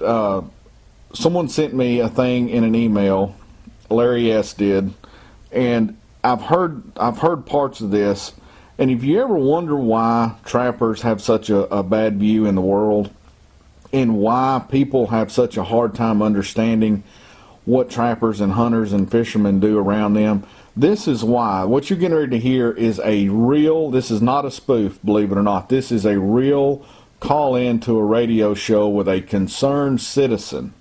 someone sent me a thing in an email. Larry S. did, and I've heard parts of this. And if you ever wonder why trappers have such a bad view in the world, and why people have such a hard time understanding what trappers and hunters and fishermen do around them, this is why. What you're getting ready to hear is this is not a spoof, believe it or not. This is a real call in to a radio show with a concerned citizen.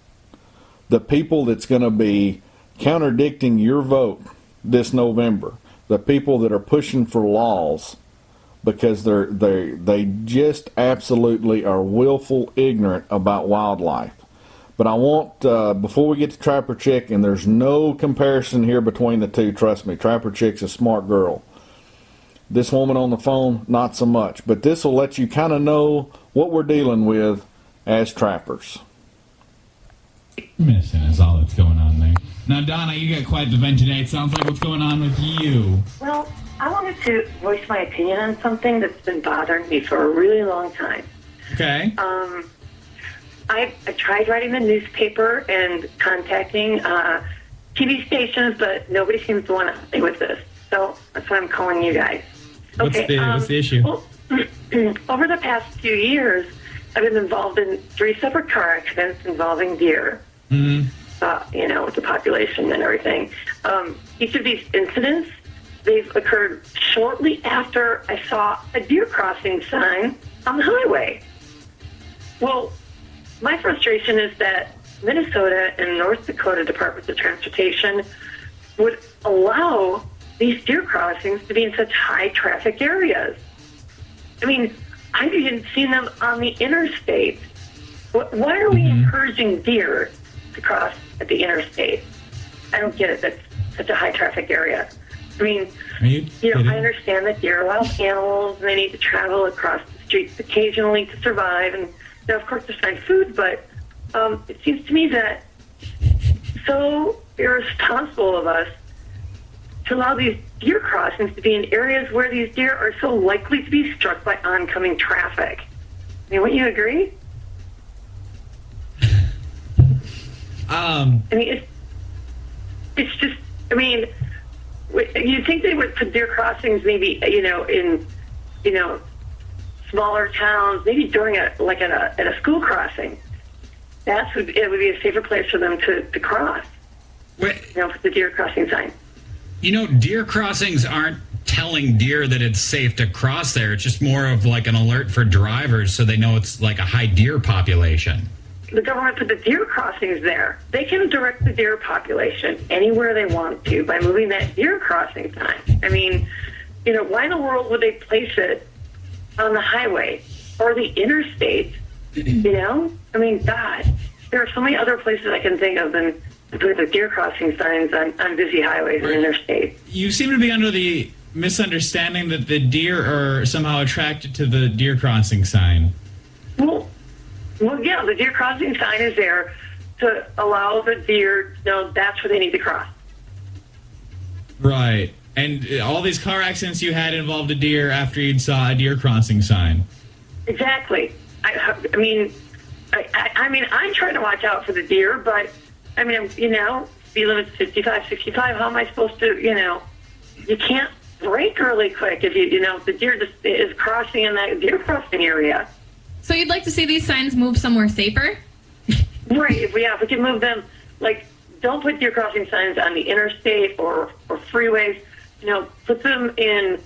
The people that's going to be counterdicting your vote this November. The people that are pushing for laws because they just absolutely are willful ignorant about wildlife. But I want, before we get to Trapper Chick, and there's no comparison here between the two, trust me, Trapper Chick's a smart girl. This woman on the phone, not so much. But this will let you kind of know what we're dealing with as trappers. Missing is all that's going on there. Now, Donna, you got quite the vent today. It sounds like what's going on with you. Well, I wanted to voice my opinion on something that's been bothering me for a really long time. Okay. I tried writing the newspaper and contacting TV stations, but nobody seems to want to help me with this. So that's why I'm calling you guys. What's the issue? Well, over the past few years, I've been involved in 3 separate car accidents involving deer. Mm-hmm. With the population and everything. Each of these incidents, they've occurred shortly after I saw a deer crossing sign on the highway. Well, my frustration is that Minnesota and North Dakota Departments of Transportation would allow these deer crossings to be in such high traffic areas. I mean, I've even seen them on the interstate. Why are we encouraging deer to cross at the interstate? I don't get it. That's such a high traffic area. I mean, I understand that deer are wild animals and they need to travel across the streets occasionally to survive and, of course, to find food, but it seems to me that so irresponsible of us to allow these deer crossings to be in areas where these deer are so likely to be struck by oncoming traffic. I mean, wouldn't you agree? I mean, it's just, I mean, you'd think they would put deer crossings maybe, in, smaller towns, maybe during at a school crossing. It would be a safer place for them to cross. Wait. Put the deer crossing sign. Deer crossings aren't telling deer that it's safe to cross there. It's just more of like an alert for drivers so they know it's like a high deer population. The government put the deer crossings there. They can direct the deer population anywhere they want to by moving that deer crossing sign. I mean, why in the world would they place it on the highway or the interstate? I mean, God, there are so many other places I can think of than put the deer crossing signs on busy highways and interstates. You seem to be under the misunderstanding that the deer are somehow attracted to the deer crossing sign. Well, yeah, the deer crossing sign is there to allow the deer to know that's where they need to cross. Right. And all these car accidents you had involved a deer after you saw a deer crossing sign. Exactly. I mean, I'm trying to watch out for the deer, but, I mean, speed limit's 55, 65. How am I supposed to, you can't brake really quick if the deer just is crossing in that deer crossing area. So you'd like to see these signs move somewhere safer? Right. If we can move them, don't put deer crossing signs on the interstate or freeways. Put them in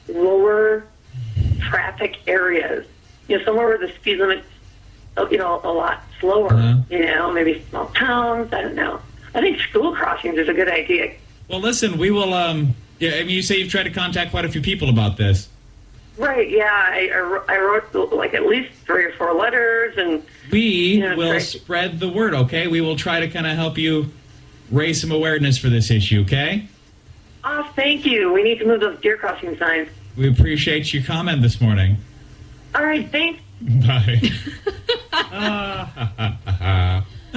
lower traffic areas. Somewhere where the speed limit's, a lot slower. Maybe small towns. I don't know. I think school crossings is a good idea. Well, listen, we will. You say you've tried to contact quite a few people about this. Right, yeah. I wrote at least 3 or 4 letters. And we will spread the word, okay? We will try to kind of help you raise some awareness for this issue, okay? Oh, thank you. We need to move those deer crossing signs. We appreciate your comment this morning. All right, thanks. Bye.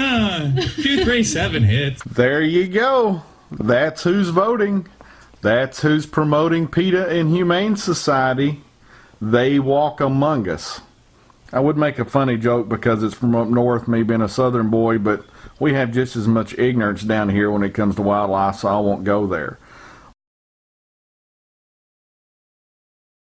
237 hits. There you go. That's who's voting. That's who's promoting PETA and Humane Society. They walk among us. I would make a funny joke because it's from up north, me being a southern boy, but we have just as much ignorance down here when it comes to wildlife, so I won't go there.